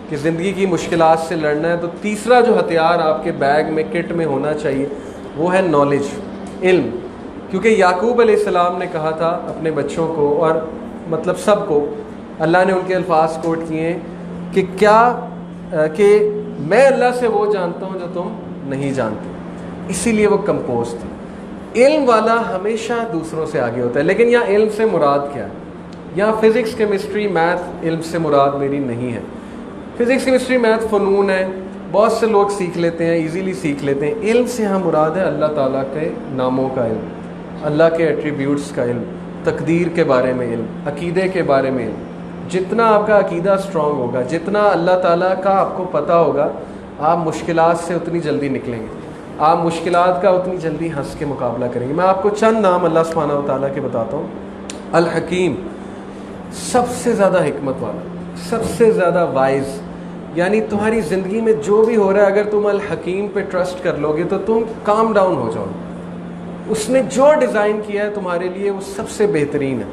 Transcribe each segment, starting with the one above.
کہ زندگی کی مشکلات سے لڑنا ہے تو تیسرا جو ہتھیار آپ کے بیگ میں کٹ میں ہونا چاہیے وہ ہے نالج، علم. کیونکہ یعقوب علیہ السلام نے کہا تھا اپنے بچوں کو اور مطلب سب کو، اللہ نے ان کے الفاظ کوٹ کیے ہیں کہ کہ میں اللہ سے وہ جانتا ہوں جو تم نہیں جانتے. اسی لیے وہ کمپوز تھی. علم والا ہمیشہ دوسروں سے آگے ہوتا ہے. لیکن یہاں علم سے مراد کیا ہے؟ یہاں فزکس کیمسٹری میتھ علم سے مراد میری نہیں ہے. فزکس کیمسٹری میتھ فنون ہے، بہت سے لوگ سیکھ لیتے ہیں، ایزیلی سیکھ لیتے ہیں. علم سے یہاں مراد ہے اللہ تعالیٰ کے ناموں کا علم، اللہ کے ایٹریبیوٹس کا علم، تقدیر کے بارے میں علم، عقیدے کے بارے میں علم. جتنا آپ کا عقیدہ اسٹرانگ ہوگا، جتنا اللہ تعالیٰ کا آپ کو پتہ ہوگا، آپ مشکلات سے اتنی جلدی نکلیں گے، آپ مشکلات کا اتنی جلدی ہنس کے مقابلہ کریں گے. میں آپ کو چند نام اللہ سبحانہ و تعالیٰ کے بتاتا ہوں. الحکیم، سب سے زیادہ حکمت والا، سب سے زیادہ وائز. یعنی تمہاری زندگی میں جو بھی ہو رہا ہے اگر تم الحکیم پہ ٹرسٹ کر لو گے تو تم کام ڈاؤن ہو جاؤ. اس نے جو ڈیزائن کیا ہے تمہارے لیے وہ سب سے بہترین ہے.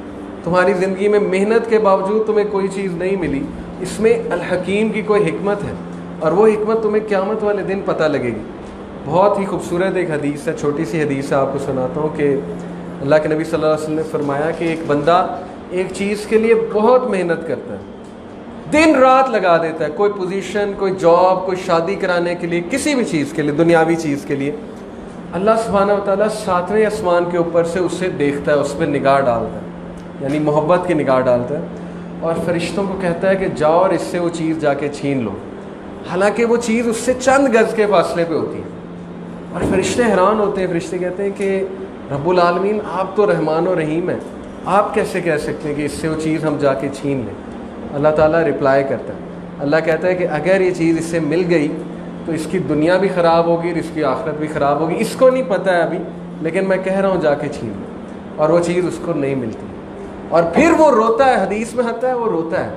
تمہاری زندگی میں محنت کے باوجود تمہیں کوئی چیز نہیں ملی، اس میں الحکیم کی کوئی حکمت ہے، اور وہ حکمت تمہیں قیامت والے دن پتہ لگے گی. بہت ہی خوبصورت ایک حدیث ہے، چھوٹی سی حدیث ہے، آپ کو سناتا ہوں کہ اللہ کے نبی صلی اللہ علیہ وسلم نے فرمایا کہ ایک بندہ ایک چیز کے لیے بہت محنت کرتا ہے، دن رات لگا دیتا ہے، کوئی پوزیشن، کوئی جاب، کوئی شادی کرانے کے لیے، کسی بھی چیز کے لیے، دنیاوی چیز کے لیے. اللہ سبحانہ و تعالیٰ 7ویں آسمان کے اوپر سے اسے دیکھتا ہے، اس پہ نگاہ ڈالتا ہے، یعنی محبت کی نگاہ ڈالتا ہے، اور فرشتوں کو کہتا ہے کہ جاؤ اور اس سے وہ چیز جا کے چھین لو. حالانکہ وہ چیز اس سے چند گز کے فاصلے پہ ہوتی ہے. اور فرشتے حیران ہوتے ہیں، فرشتے کہتے ہیں کہ رب العالمین آپ تو رحمان و رحیم ہیں، آپ کیسے کہہ سکتے ہیں کہ اس سے وہ چیز ہم جا کے چھین لیں. اللہ تعالیٰ رپلائی کرتا ہے، اللہ کہتا ہے کہ اگر یہ چیز اس سے مل گئی تو اس کی دنیا بھی خراب ہوگی اور اس کی آخرت بھی خراب ہوگی. اس کو نہیں پتہ ہے ابھی، لیکن میں کہہ رہا ہوں جا کے چھین لیں. اور وہ چیز اس کو نہیں ملتی، اور پھر وہ روتا ہے. حدیث میں آتا ہے وہ روتا ہے،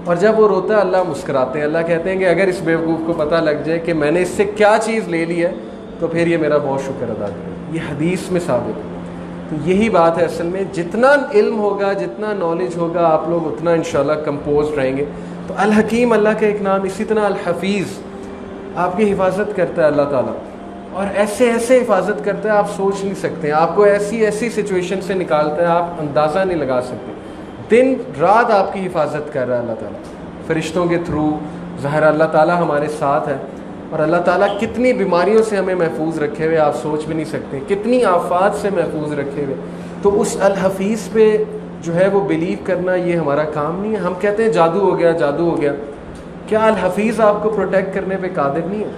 اور جب وہ روتا ہے اللہ مسکراتے ہیں. اللہ کہتے ہیں کہ اگر اس بیوقوف کو پتہ لگ جائے کہ میں نے اس سے کیا چیز لے لی ہے تو پھر یہ میرا بہت شکر ادا کرے. یہ حدیث میں ثابت ہے. تو یہی بات ہے اصل میں، جتنا علم ہوگا، جتنا نالج ہوگا، آپ لوگ اتنا انشاءاللہ کمپوزڈ رہیں گے. تو الحکیم اللہ کا ایک نام. اسی طرح الحفیظ، آپ کی حفاظت کرتا ہے اللہ تعالیٰ، اور ایسے ایسے حفاظت کرتا ہے آپ سوچ نہیں سکتے. آپ کو ایسی ایسی سچویشن سے نکالتا ہے آپ اندازہ نہیں لگا سکتے. دن رات آپ کی حفاظت کر رہا ہے اللہ تعالیٰ فرشتوں کے تھرو. ظاہر اللہ تعالیٰ ہمارے ساتھ ہے، اور اللہ تعالیٰ کتنی بیماریوں سے ہمیں محفوظ رکھے ہوئے آپ سوچ بھی نہیں سکتے، کتنی آفات سے محفوظ رکھے ہوئے. تو اس الحفیظ پہ جو ہے وہ بلیو کرنا یہ ہمارا کام نہیں ہے. ہم کہتے ہیں جادو ہو گیا، جادو ہو گیا. کیا الحفیظ آپ کو پروٹیکٹ کرنے پہ قادر نہیں ہے؟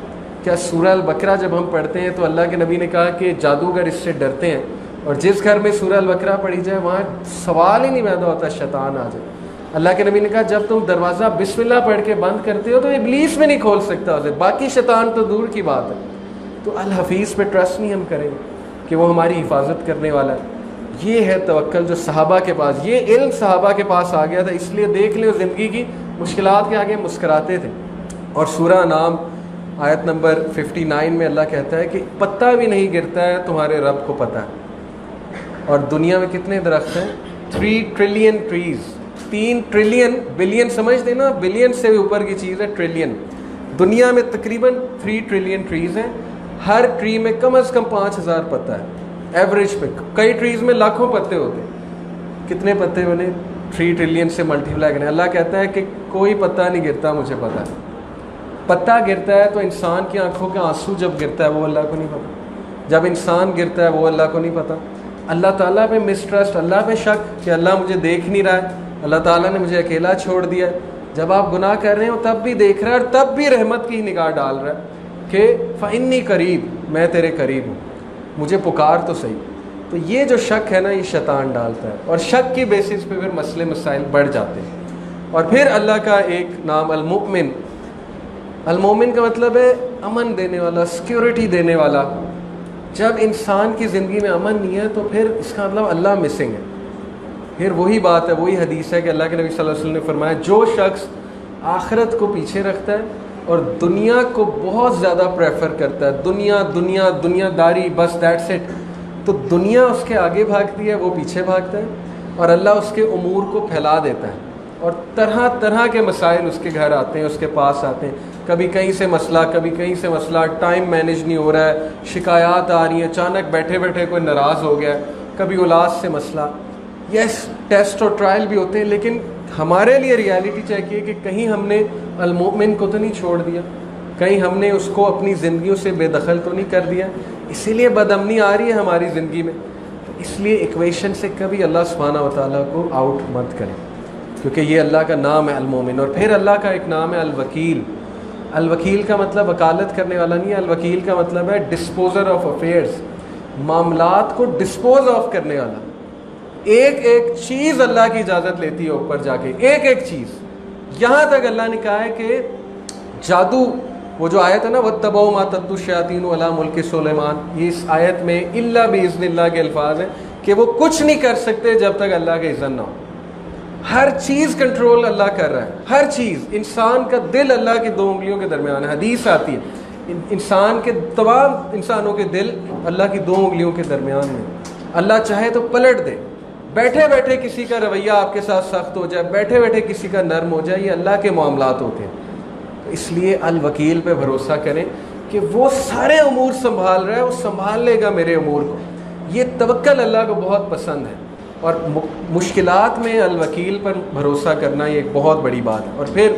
کیا سورہ البقرہ جب ہم پڑھتے ہیں تو اللہ کے نبی نے کہا کہ جادوگر اس سے ڈرتے ہیں، اور جس گھر میں سورہ البقرہ پڑھی جائے وہاں سوال ہی نہیں پیدا ہوتا شیطان آ جائے. اللہ کے نبی نے کہا جب تم دروازہ بسم اللہ پڑھ کے بند کرتے ہو تو ابلیس میں نہیں کھول سکتا اسے، باقی شیطان تو دور کی بات ہے. تو الحفیظ پہ ٹرسٹ نہیں ہم کریں گے کہ وہ ہماری حفاظت کرنے والا ہے. یہ ہے توکل جو صحابہ کے پاس، یہ علم صحابہ کے پاس آ گیا تھا. اس لیے دیکھ لیں زندگی کی مشکلات کے آگے مسکراتے تھے. اور سورہ انعام آیت نمبر 59 میں اللہ کہتا ہے کہ پتہ بھی نہیں گرتا ہے تمہارے رب کو پتہ ہے. اور دنیا میں کتنے درخت ہیں؟ 3 ٹریلین ٹریز. 3 ٹریلین، بلین سمجھ دینا، بلین سے اوپر کی چیز ہے ٹریلین. دنیا میں تقریباً 3 ٹریلین ٹریز ہیں. ہر ٹری میں کم از کم 5000 پتا ہے ایوریج پہ. کئی ٹریز میں لاکھوں پتے ہوتے ہیں. کتنے پتے انہیں 3 ٹریلین سے ملٹیپلائی کریں. اللہ کہتا ہے کہ کوئی پتا نہیں گرتا مجھے پتہ ہے. پتا گرتا ہے تو انسان کی آنکھوں کے آنسو جب گرتا ہے وہ اللہ کو نہیں پتہ. جب انسان گرتا ہے وہ اللہ کو نہیں پتہ. اللہ تعالیٰ پہ مسٹرسٹ، اللہ پہ شک کہ اللہ مجھے دیکھ نہیں رہا ہے، اللہ تعالیٰ نے مجھے اکیلا چھوڑ دیا ہے. جب آپ گناہ کر رہے ہو تب بھی دیکھ رہا ہے، اور تب بھی رحمت کی نگاہ ڈال رہا ہے کہ فإنی قریب، میں تیرے قریب ہوں، مجھے پکار تو صحیح. تو یہ جو شک ہے نا یہ شیطان ڈالتا ہے، اور شک کی بیسس پہ پھر مسئلے مسائل بڑھ جاتے ہیں. اور پھر اللہ کا ایک نام المؤمن. المؤمن کا مطلب ہے امن دینے والا، سیکیورٹی دینے والا. جب انسان کی زندگی میں امن نہیں ہے تو پھر اس کا مطلب اللہ مسنگ ہے. پھر وہی بات ہے، وہی حدیث ہے کہ اللہ کے نبی صلی اللہ علیہ وسلم نے فرمایا جو شخص آخرت کو پیچھے رکھتا ہے اور دنیا کو بہت زیادہ پریفر کرتا ہے، دنیا دنیا دنیا داری، بس دیٹس اٹ، تو دنیا اس کے آگے بھاگتی ہے، وہ پیچھے بھاگتا ہے، اور اللہ اس کے امور کو پھیلا دیتا ہے. اور طرح طرح کے مسائل اس کے گھر آتے ہیں، اس کے پاس آتے ہیں، کبھی کہیں سے مسئلہ، کبھی کہیں سے مسئلہ، ٹائم مینیج نہیں ہو رہا ہے، شکایات آ رہی ہیں، اچانک بیٹھے بیٹھے کوئی ناراض ہو گیا، کبھی اولاد سے مسئلہ. یس ٹیسٹ اور ٹرائل بھی ہوتے ہیں، لیکن ہمارے لیے ریالٹی چیک یہ کہ کہیں ہم نے المؤمن کو تو نہیں چھوڑ دیا، کہیں ہم نے اس کو اپنی زندگیوں سے بے دخل تو نہیں کر دیا. اسی لیے بدامنی آ رہی ہے ہماری زندگی میں. اس لیے ایکویشن سے کبھی اللہ سبحانہ و تعالیٰ کو آؤٹ مت کریں، کیونکہ یہ اللہ کا نام ہے المومن. اور پھر اللہ کا ایک نام ہے الوکیل. الوکیل کا مطلب وکالت کرنے والا نہیں ہے، الوکیل کا مطلب ہے ڈسپوزر آف افیئرس، معاملات کو ڈسپوز آف کرنے والا. ایک ایک چیز اللہ کی اجازت لیتی ہے اوپر جا کے، ایک ایک چیز. یہاں تک اللہ نے کہا ہے کہ جادو، وہ جو آیت ہے نا وَاتَّبَعُوا مَا تَتْلُو الشَّيَاطِينُ عَلَىٰ مُلْكِ سُلَيْمَانَ، یہ اس آیت میں الا بِإِذْنِ اللہ کے الفاظ ہیں کہ وہ کچھ نہیں کر سکتے جب تک اللہ کا اذن نہ ہو. ہر چیز کنٹرول اللہ کر رہا ہے، ہر چیز. انسان کا دل اللہ کی 2 انگلیوں کے درمیان ہے، حدیث آتی ہے انسان کے تمام انسانوں کے دل اللہ کی 2 انگلیوں کے درمیان میں. اللہ چاہے تو پلٹ دے. بیٹھے بیٹھے کسی کا رویہ آپ کے ساتھ سخت ہو جائے، بیٹھے بیٹھے کسی کا نرم ہو جائے، یہ اللہ کے معاملات ہوتے ہیں. اس لیے الوکیل پہ بھروسہ کریں کہ وہ سارے امور سنبھال رہا ہے، وہ سنبھال لے گا میرے امور کو. یہ توکل اللہ کو بہت پسند ہے، اور مشکلات میں الوکیل پر بھروسہ کرنا یہ ایک بہت بڑی بات ہے. اور پھر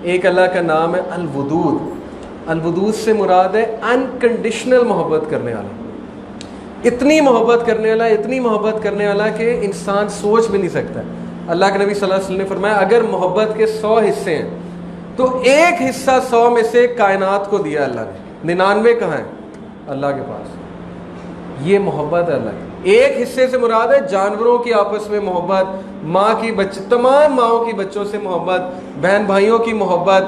ایک اللہ کا نام ہے الودود. الودود سے مراد ہے انکنڈیشنل محبت کرنے والا. اتنی محبت کرنے والا، اتنی محبت کرنے والا کہ انسان سوچ بھی نہیں سکتا. اللہ کے نبی صلی اللہ علیہ وسلم نے فرمایا اگر محبت کے 100 حصے ہیں تو ایک حصہ 100 میں سے کائنات کو دیا اللہ نے، 99 کہاں ہیں؟ اللہ کے پاس. یہ محبت ہے اللہ کی. ایک حصے سے مراد ہے جانوروں کی آپس میں محبت، ماں کی تمام ماؤں کی بچوں سے محبت، بہن بھائیوں کی محبت،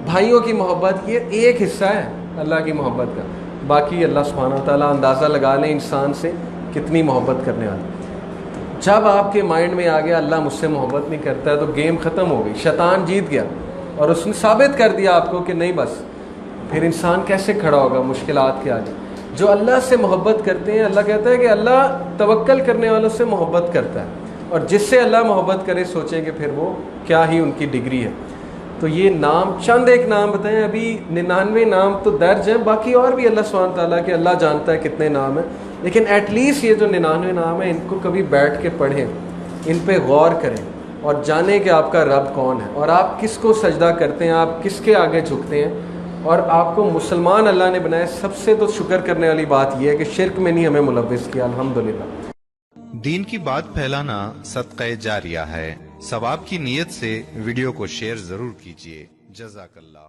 بھائیوں کی محبت. یہ ایک حصہ ہے اللہ کی محبت کا. باقی اللہ سبحانہ و تعالیٰ اندازہ لگا لیں انسان سے کتنی محبت کرنے والا. جب آپ کے مائنڈ میں آ گیا اللہ مجھ سے محبت نہیں کرتا ہے تو گیم ختم ہو گئی، شیطان جیت گیا اور اس نے ثابت کر دیا آپ کو کہ نہیں. بس پھر انسان کیسے کھڑا ہوگا مشکلات کے آگے؟ جو اللہ سے محبت کرتے ہیں، اللہ کہتا ہے کہ اللہ توکل کرنے والوں سے محبت کرتا ہے، اور جس سے اللہ محبت کرے سوچیں کہ پھر وہ کیا ہی ان کی ڈگری ہے. تو یہ نام چند ایک نام بتائیں، ابھی 99 نام تو درج ہیں، باقی اور بھی اللہ سبحانہ تعالیٰ کے اللہ جانتا ہے کتنے نام ہیں، لیکن ایٹ لیسٹ یہ جو 99 نام ہیں ان کو کبھی بیٹھ کے پڑھیں، ان پہ غور کریں اور جانیں کہ آپ کا رب کون ہے، اور آپ کس کو سجدہ کرتے ہیں، آپ کس کے آگے جھکتے ہیں. اور آپ کو مسلمان اللہ نے بنایا. سب سے تو شکر کرنے والی بات یہ ہے کہ شرک میں نہیں ہمیں ملوث کیا، الحمدللہ. دین کی بات پھیلانا صدقہ جاریہ ہے. ثواب کی نیت سے ویڈیو کو شیئر ضرور کیجیے. جزاک اللہ.